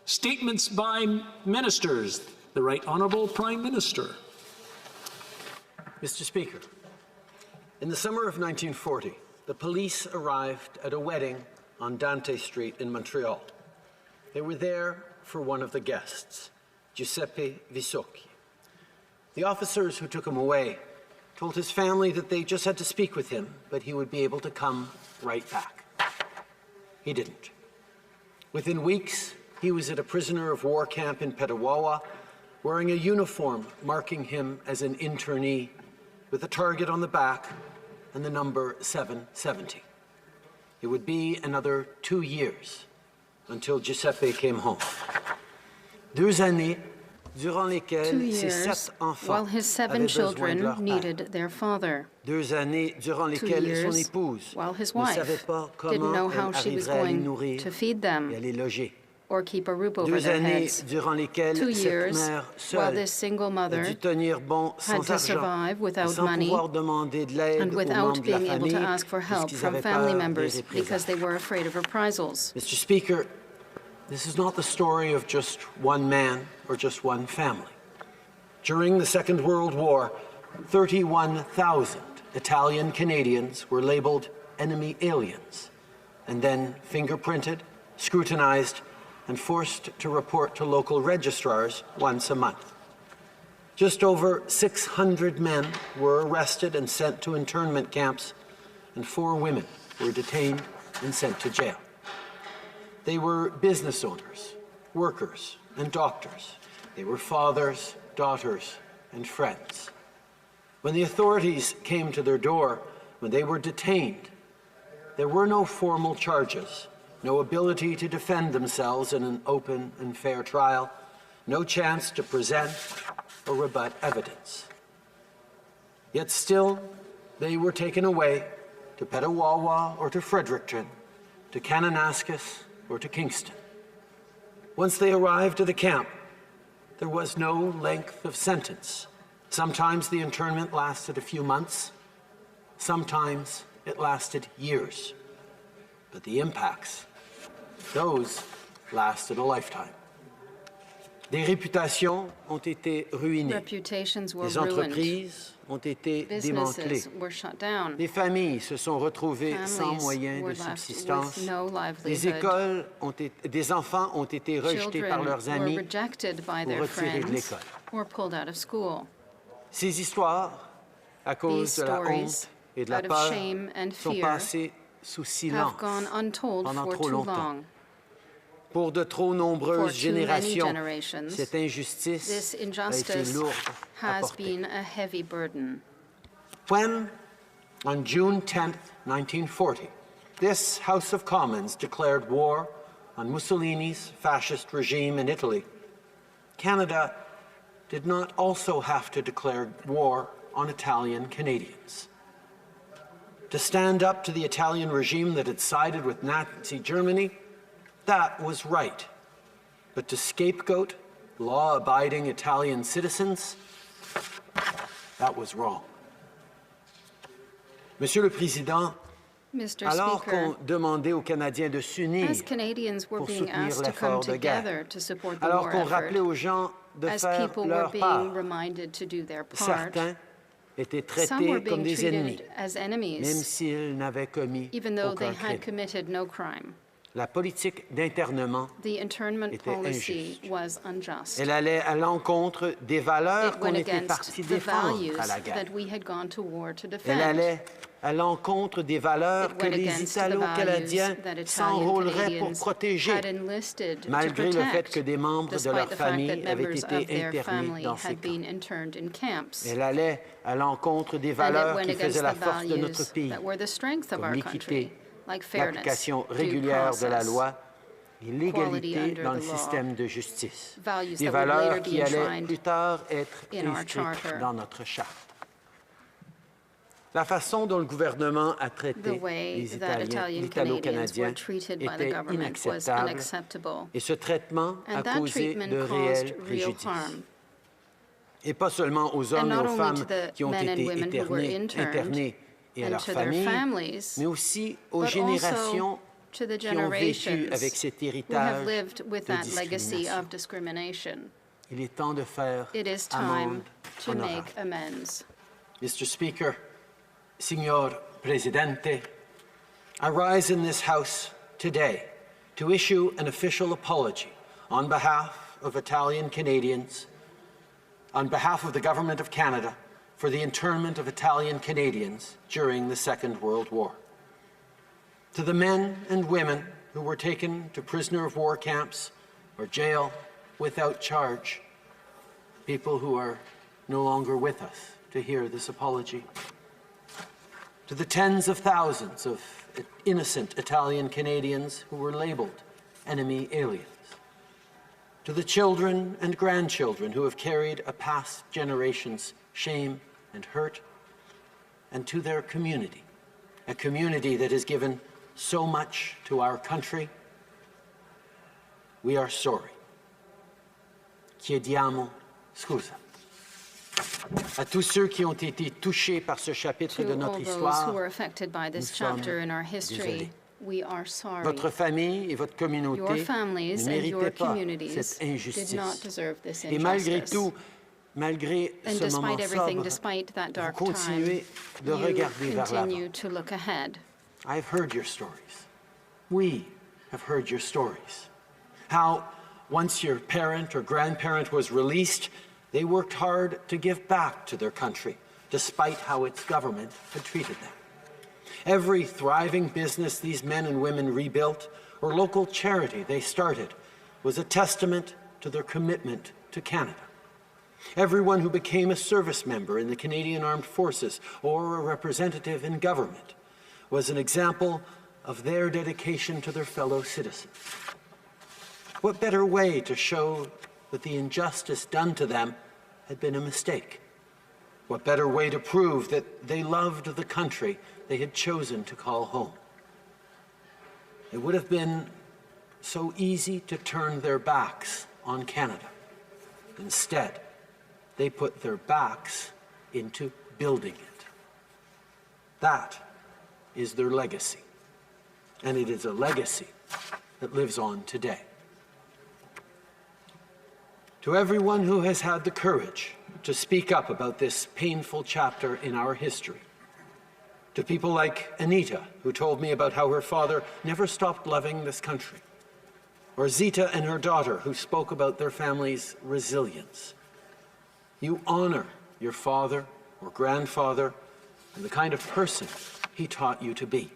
Statements by ministers. The Right Honourable Prime Minister. Mr. Speaker, in the summer of 1940, the police arrived at a wedding on Dante Street in Montreal. They were there for one of the guests, Giuseppe Visocchi. The officers who took him away told his family that they just had to speak with him, but he would be able to come right back. He didn't. Within weeks, he was at a prisoner of war camp in Petawawa, wearing a uniform marking him as an internee, with a target on the back and the number 770. It would be another 2 years until Giuseppe came home. 2 années durant lesquelles ses 7 enfants while his 7 children needed their father. 2 années durant lesquelles son épouse while his ne wife savait pas didn't know comment how elle she was arriverait à les going nourrir to feed et à them les loger. or keep a roof over 2 their années heads. durant lesquelles 2 cette years mère while seule this single a mother dû tenir bon had sans to argent, survive without sans money pouvoir demander de l'aide and aux without membres de la being able to famille ask for help puisqu'ils from avaient family peur des members because représailles. they were afraid of reprisals. Mr. Speaker, this is not the story of just one man or just one family. During the Second World War, 31,000 Italian Canadians were labeled enemy aliens and then fingerprinted, scrutinized, and forced to report to local registrars once a month. Just over 600 men were arrested and sent to internment camps, and 4 women were detained and sent to jail. They were business owners, workers, and doctors. They were fathers, daughters, and friends. When the authorities came to their door, when they were detained, there were no formal charges, no ability to defend themselves in an open and fair trial, no chance to present or rebut evidence. Yet still, they were taken away to Petawawa or to Fredericton, to Kananaskis or to Kingston. Once they arrived at the camp, there was no length of sentence. Sometimes the internment lasted a few months, sometimes it lasted years. But the impacts, those lasted a lifetime. Des réputations ont été ruinées. Reputations were Des entreprises ont été démantelées. Businesses were shut down. Des familles se sont retrouvées sans Families moyens were de left subsistance. with no Des livelihood. écoles des enfants ont été rejetés par Children leurs were amis rejected by ou their retirés de friends l'école. or pulled out of school. Ces histoires, à cause These de la stories, honte et de la out of peur, shame and sont fear, passées sous silence have gone untold pendant for trop too longtemps. long. Pour de trop nombreuses For too many générations, generations, cette injustice this a été injustice lourde à has porter. been a heavy burden. When, on June 10th, 1940, this House of Commons declared war on Mussolini's fascist regime in Italy, Canada did not also have to declare war on Italian Canadians. To stand up to the Italian regime that had sided with Nazi Germany, that was right. But to scapegoat law-abiding Italian citizens, that was wrong. Monsieur le Président, Mr. alors Speaker, qu'on demandait aux Canadiens de s'unir as Canadians were pour being soutenir asked to come l'effort de guerre, together to support the alors war qu'on effort, rappelait aux gens de as faire people were leur being part, reminded to do their part, certains étaient some were traités comme being des ennemis, treated as même enemies, s'ils n'avaient commis even though they aucun had crime. committed no crime. La politique d'internement The internment était policy injuste. was unjust. Elle allait à l'encontre des valeurs It qu'on went était against partis the défendre values à la guerre. that we had gone to war to Elle defend. allait à l'encontre des valeurs It que went les against the Italo-Canadiens values that Italian s'enrôleraient pour Canadians protéger, had enlisted to malgré le fait protect, que des membres de despite leur the fact famille that avaient members été of their internés family dans ces had been camps. interned in camps. Elle allait à l'encontre des And it valeurs went qui against faisaient la the force de notre values pays, that were the strength of comme our l'équité, country, like fairness, l'application due régulière de la process, loi et l'égalité equality dans le under the law, système de justice. values Des that would later valeurs be qui allaient enshrined plus tard être in our inscrites charter. dans notre charte. La façon dont le gouvernement a The traité way les that Italian Canadians Italo-Canadiens were treated by the était government was inacceptable unacceptable, et ce traitement a and that causé treatment de caused réels real préjudices. harm. Et pas seulement aux And hommes et not aux only femmes to the qui ont men and été women who were internés et à and leurs to their familles, families, mais aussi aux but générations to the qui ont vécu avec generations cet who have héritage lived with de that legacy discrimination. of discrimination. Il est temps de faire It is time amende to honorable. make amends. Mr. Speaker, Signor Presidente, I rise in this House today to issue an official apology on behalf of Italian Canadians, on behalf of the Government of Canada, for the internment of Italian Canadians during the Second World War. To the men and women who were taken to prisoner of war camps or jail without charge, people who are no longer with us to hear this apology. To the tens of thousands of innocent Italian Canadians who were labeled enemy aliens. To the children and grandchildren who have carried a past generation's shame and hurt. And to their community, a community that has given so much to our country, we are sorry. Chiediamo scusa. À tous ceux qui ont été touchés par ce chapitre de To all notre those histoire, who were affected by this nous sommes chapter in our history, désolés. we are sorry. Votre famille et votre Your communauté families ne and your méritaient pas communities cette did not injustice. deserve this Et malgré injustice. tout, malgré And ce moment despite everything, sobre, despite that vous dark time, continuez de you regarder vers continue l'avant. to look ahead. I've heard your stories. We have heard your stories. How once your parent or grandparent was released, they worked hard to give back to their country, despite how its government had treated them. Every thriving business these men and women rebuilt, or local charity they started, was a testament to their commitment to Canada. Everyone who became a service member in the Canadian Armed Forces or a representative in government was an example of their dedication to their fellow citizens. What better way to show that the injustice done to them had been a mistake? What better way to prove that they loved the country they had chosen to call home? It would have been so easy to turn their backs on Canada. Instead, they put their backs into building it. That is their legacy, and it is a legacy that lives on today. To everyone who has had the courage to speak up about this painful chapter in our history, to people like Anita, who told me about how her father never stopped loving this country, or Zita and her daughter, who spoke about their family's resilience. You honor your father or grandfather and the kind of person he taught you to be.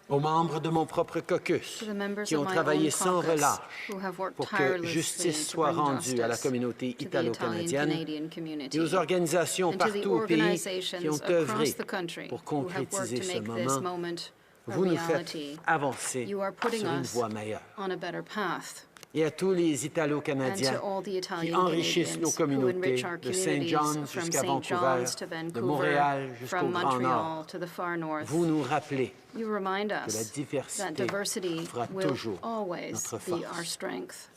Aux membres de mon propre caucus, To the members qui of ont my travaillé own sans caucus relâche who have worked pour que tirelessly justice to soit bring rendue à la justice communauté to the italo-canadienne Italian-Canadian community et aux organisations and to the partout au pays organizations qui ont across œuvré the country pour who have worked concrétiser to ce make this moment. moment a Vous nous faites reality. avancer You are putting sur une us voie meilleure. on a better path. Et à tous les And Italo-Canadiens to all the qui Italian enrichissent nos Canadians who enrich communautés our de St. communities John's from jusqu'à St. Vancouver, John's to de Vancouver, Montréal jusqu'au from Grand Nord, Montreal to the far north. vous nous rappelez You remind que la us that diversité diversity fera will toujours always notre be our force. strength.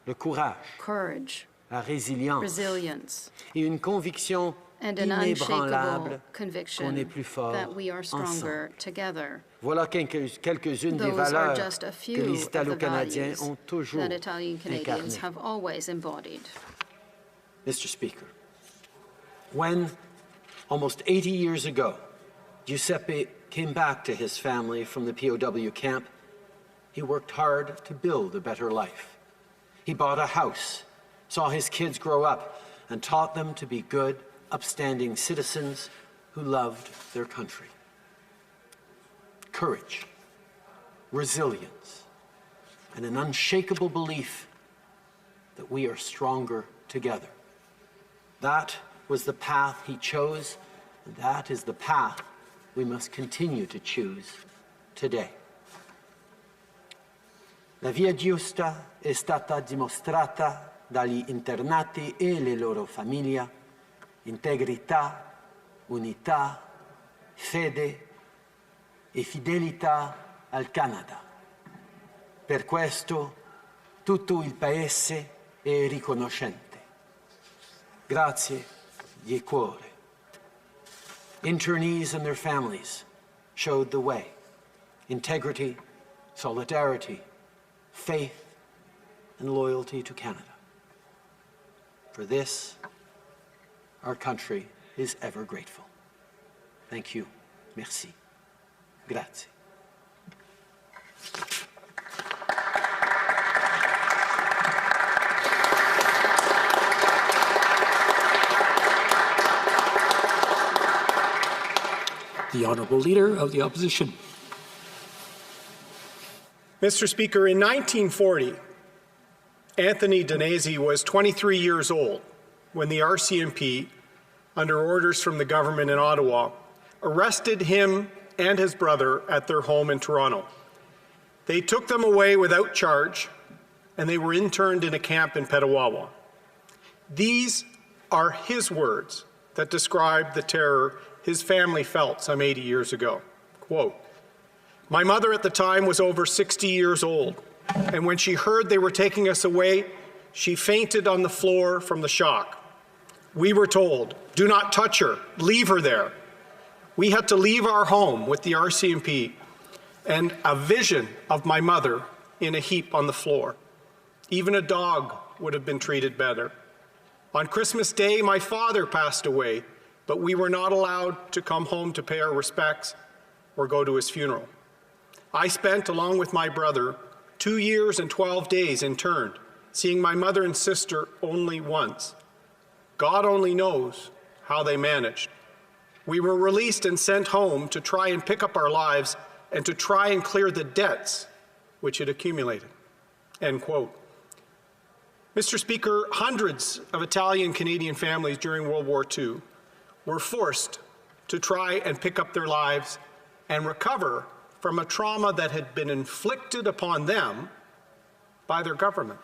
Le courage, Courage, la résilience resilience, et une conviction and an inébranlable unshakable qu'on conviction est plus fort that we are stronger ensemble. together. Voilà quelques-unes des Those are valeurs just a que few les of the Italo-Canadiens values ont toujours that Italian Canadians incarnées. have always embodied. Mr. Speaker, when almost 80 years ago, Giuseppe came back to his family from the POW camp, he worked hard to build a better life. He bought a house, saw his kids grow up, and taught them to be good, upstanding citizens who loved their country. Courage, resilience, and an unshakable belief that we are stronger together. That was the path he chose, and that is the path we must continue to choose today. La via giusta è stata dimostrata dagli internati e le loro famiglie: integrità, unità, fede e fidelità al Canada. Per questo tutto il Paese è riconoscente. Grazie di cuore. Internees and their families showed the way. integrity, solidarity, faith, and loyalty to Canada. For this, our country is ever grateful. Thank you. Merci. Grazie. The Honourable Leader of the Opposition. Mr. Speaker, in 1940, Anthony Danesi was 23 years old when the RCMP, under orders from the government in Ottawa, arrested him and his brother at their home in Toronto. They took them away without charge, and they were interned in a camp in Petawawa. These are his words that describe the terror his family felt some 80 years ago. Quote, "My mother at the time was over 60 years old, and when she heard they were taking us away, she fainted on the floor from the shock. We were told, do not touch her, leave her there. We had to leave our home with the RCMP and a vision of my mother in a heap on the floor. Even a dog would have been treated better. On Christmas Day, my father passed away, but we were not allowed to come home to pay our respects or go to his funeral. I spent, along with my brother, 2 years and 12 days interned, seeing my mother and sister only once. God only knows how they managed. We were released and sent home to try and pick up our lives and to try and clear the debts which had accumulated." End quote. Mr. Speaker, hundreds of Italian-Canadian families during World War II were forced to try and pick up their lives and recover from a trauma that had been inflicted upon them by their government.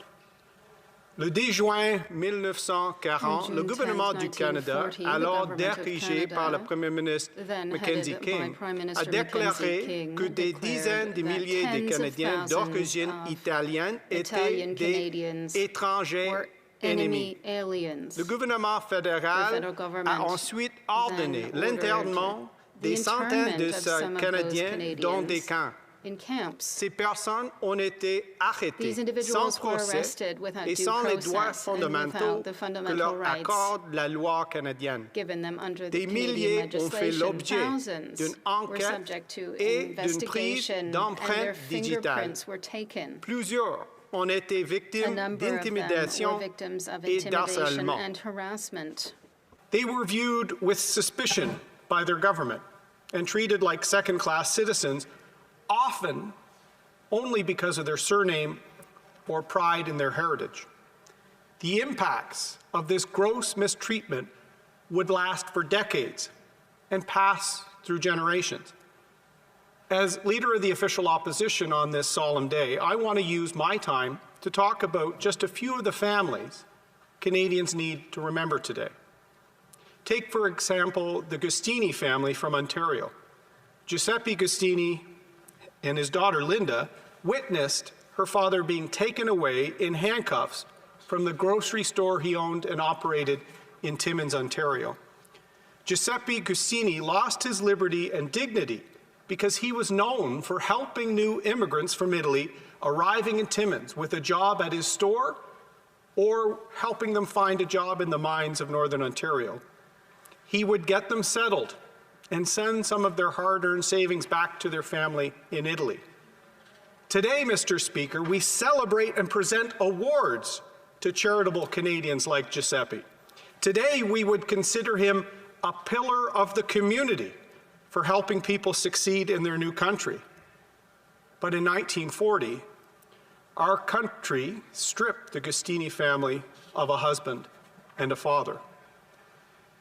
Le 10 juin 1940, le gouvernement du Canada, alors dirigé par le Premier ministre Mackenzie King, a déclaré que des dizaines de milliers de Canadiens d'origine italienne étaient des étrangers ennemis. Le gouvernement fédéral a ensuite ordonné l'internement des centaines de ces Canadiens dans des camps. Ces personnes ont été arrêtées sans procès et sans les droits fondamentaux que leur accorde la loi canadienne. Des milliers ont fait l'objet d'une enquête et d'une prise d'empreintes digitales. Plusieurs ont été victimes d'intimidation et d'harcèlement. They were viewed with suspicion by their government and treated like second-class citizens, often only because of their surname or pride in their heritage. The impacts of this gross mistreatment would last for decades and pass through generations. As Leader of the Official Opposition on this solemn day, I want to use my time to talk about just a few of the families Canadians need to remember today. Take, for example, the Gustini family from Ontario. Giuseppe Gustini and his daughter Linda witnessed her father being taken away in handcuffs from the grocery store he owned and operated in Timmins, Ontario. Giuseppe Gustini lost his liberty and dignity because he was known for helping new immigrants from Italy arriving in Timmins with a job at his store or helping them find a job in the mines of Northern Ontario. He would get them settled and send some of their hard-earned savings back to their family in Italy. Today, Mr. Speaker, we celebrate and present awards to charitable Canadians like Giuseppe. Today, we would consider him a pillar of the community for helping people succeed in their new country. But in 1940, our country stripped the Gustini family of a husband and a father.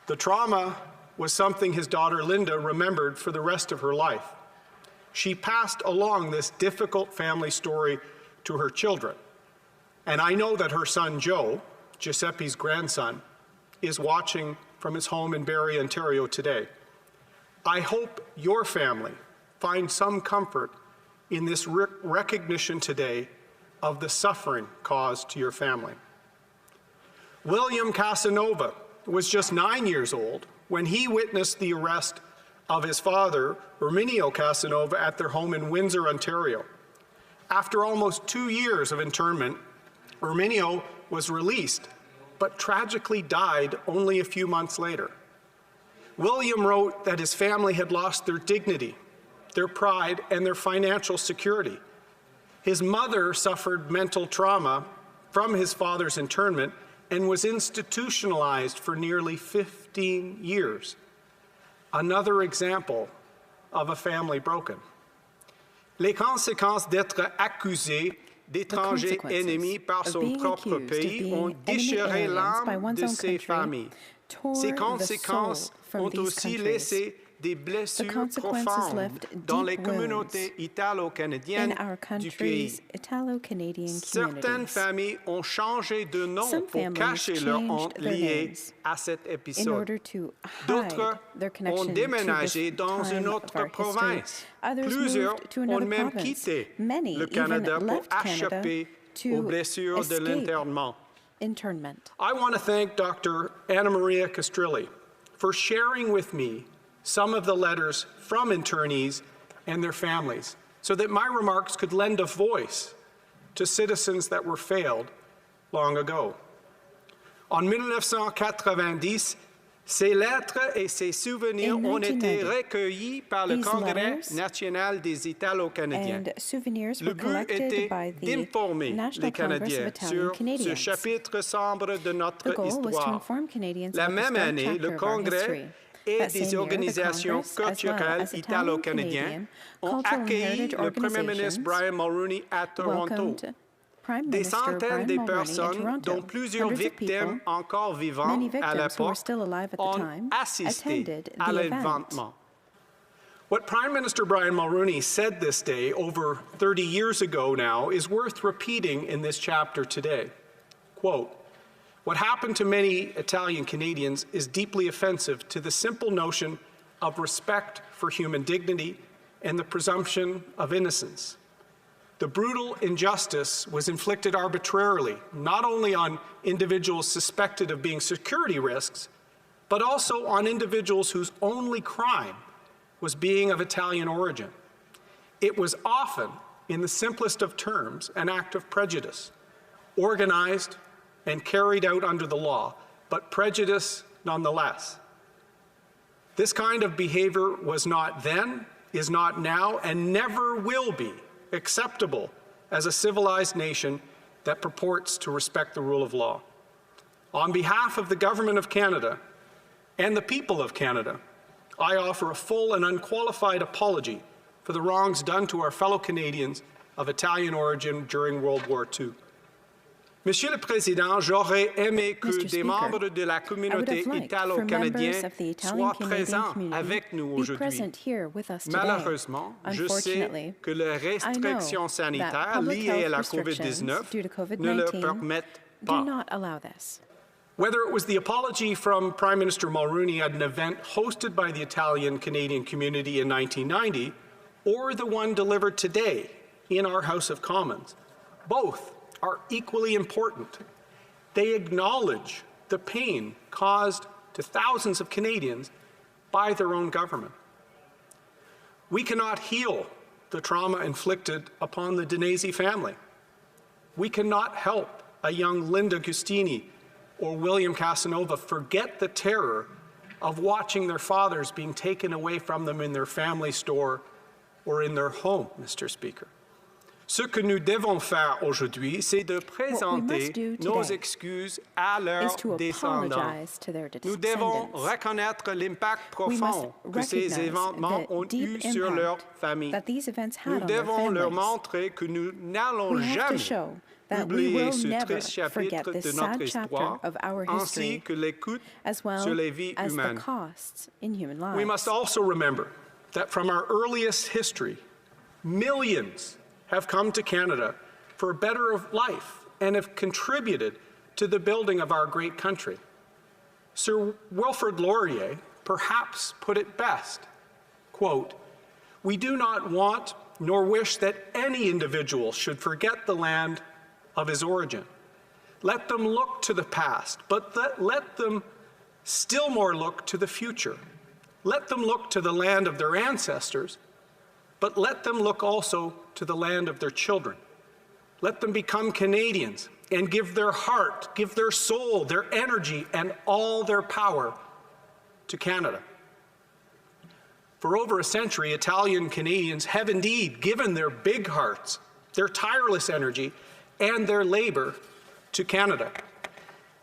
The trauma was something his daughter Linda remembered for the rest of her life. She passed along this difficult family story to her children. And I know that her son Joe, Giuseppe's grandson, is watching from his home in Barrie, Ontario today. I hope your family finds some comfort in this recognition today of the suffering caused to your family. William Casanova was just 9 years old when he witnessed the arrest of his father, Erminio Casanova, at their home in Windsor, Ontario. After almost 2 years of internment, Erminio was released, but tragically died only a few months later. William wrote that his family had lost their dignity, their pride, and their financial security. His mother suffered mental trauma from his father's internment and was institutionalized for nearly 15 years. Another example of a family broken. Les conséquences d'être accusé d'étrangers ennemis par son propre pays ont déchiré l'âme de ses familles. Ces conséquences ont aussi laissé des blessures profondes dans les communautés italo-canadiennes du pays. Certaines familles ont changé de nom pour cacher leur honte liée à cet épisode. D'autres ont déménagé dans une autre province. Plusieurs ont même quitté le Canada pour échapper aux blessures de l'internement. I want to thank Dr. Anna Maria Castrilli for sharing with me some of the letters from internees and their families so that my remarks could lend a voice to citizens that were failed long ago. En 1990, ces lettres et ces souvenirs ont été recueillis par le Congrès national des Italo-Canadiens. Le but était d'informer les Canadiens sur ce chapitre sombre de notre histoire. La même année, le Congrès et des organisations culturelles italo-canadiennes ont accueilli le Premier ministre Brian Mulroney à Toronto. Des centaines de personnes, dont plusieurs victimes encore vivantes à l'époque, ont assisté à l'événement. What Prime Minister Brian Mulroney said this day over 30 years ago now is worth repeating in this chapter today. Quote, "What happened to many Italian Canadians is deeply offensive to the simple notion of respect for human dignity and the presumption of innocence. The brutal injustice was inflicted arbitrarily, not only on individuals suspected of being security risks, but also on individuals whose only crime was being of Italian origin. It was often, in the simplest of terms, an act of prejudice, organized and carried out under the law, but prejudice nonetheless. This kind of behavior was not then, is not now, and never will be acceptable as a civilized nation that purports to respect the rule of law. On behalf of the Government of Canada and the people of Canada, I offer a full and unqualified apology for the wrongs done to our fellow Canadians of Italian origin during World War II. Monsieur le Président, j'aurais aimé que des membres de la communauté italo-canadienne soient présents avec nous aujourd'hui. Malheureusement, je sais que les restrictions sanitaires liées à la COVID-19 ne le permettent pas. Whether it was the apology from Prime Minister Mulroney at an event hosted by the Italian-Canadian community in 1990, or the one delivered today in our House of Commons, both are equally important. They acknowledge the pain caused to thousands of Canadians by their own government. We cannot heal the trauma inflicted upon the Danesi family. We cannot help a young Linda Gustini or William Casanova forget the terror of watching their fathers being taken away from them in their family store or in their home, Mr. Speaker. Ce que nous devons faire aujourd'hui, c'est de présenter nos excuses à leurs descendants. Nous devons reconnaître l'impact profond que ces événements ont eu sur leurs familles. Nous devons leur montrer que nous n'allons jamais oublier ce triste chapitre de notre histoire, ainsi que les coûts sur les vies humaines. We must also remember that from our earliest history, millions have come to Canada for a better life and have contributed to the building of our great country. Sir Wilfrid Laurier perhaps put it best, quote, "We do not want nor wish that any individual should forget the land of his origin. Let them look to the past, but let them still more look to the future. let them look to the land of their ancestors, but let them look also to the land of their children. Let them become Canadians and give their heart, give their soul, their energy, and all their power to Canada. For over a century, Italian Canadians have indeed given their big hearts, their tireless energy, and their labor to Canada.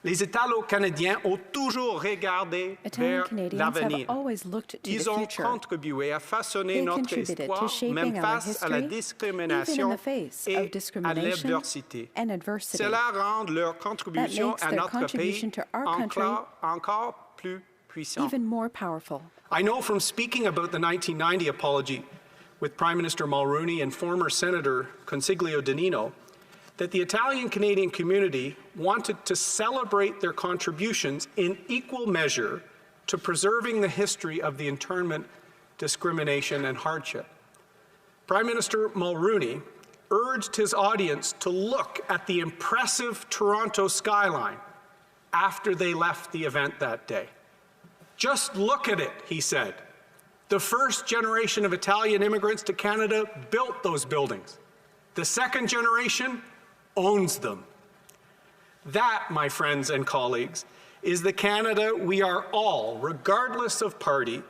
Les Italo-Canadiens ont toujours regardé Italian vers Canadians l'avenir. have always looked to Ils the ont future. contribué à façonner They notre contributed to histoire, shaping même our face à la history, even in discrimination the face et of à discrimination l'adversité. and adversity. Cela rend leur contribution makes à their notre contribution pays to our country encore plus puissant. Even more powerful. I know from speaking about the 1990 apology with Prime Minister Mulroney and former Senator Consiglio Danino that the Italian-Canadian community wanted to celebrate their contributions in equal measure to preserving the history of the internment, discrimination, and hardship. Prime Minister Mulroney urged his audience to look at the impressive Toronto skyline after they left the event that day. Just look at it, he said. The first generation of Italian immigrants to Canada built those buildings. The second generation owns them. That, my friends and colleagues, is the Canada we are all, regardless of party,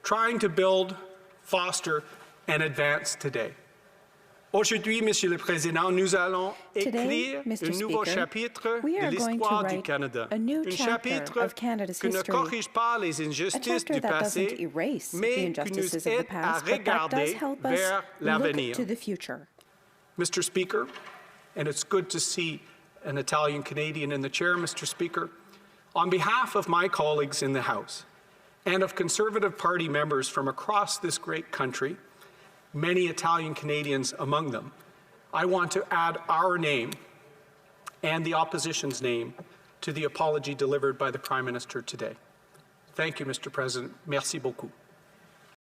trying to build, foster, and advance today. Aujourd'hui, Monsieur le Président, nous allons Today, écrire Mr. un nouveau Speaker, chapitre we de are going to l'histoire du write Canada. a new Un chapter chapitre of Canada's qui ne history. corrige pas les A injustices chapter du that doesn't passé, erase the mais qui nous injustices of the aide à past, but that does regarder help us vers look l'avenir. to the future. Mr. Speaker, and it's good to see an Italian Canadian in the chair, Mr. Speaker, on behalf of my colleagues in the House and of Conservative Party members from across this great country, many Italian Canadians among them, I want to add our name and the opposition's name to the apology delivered by the Prime Minister today. Thank you, Mr. President. Merci beaucoup.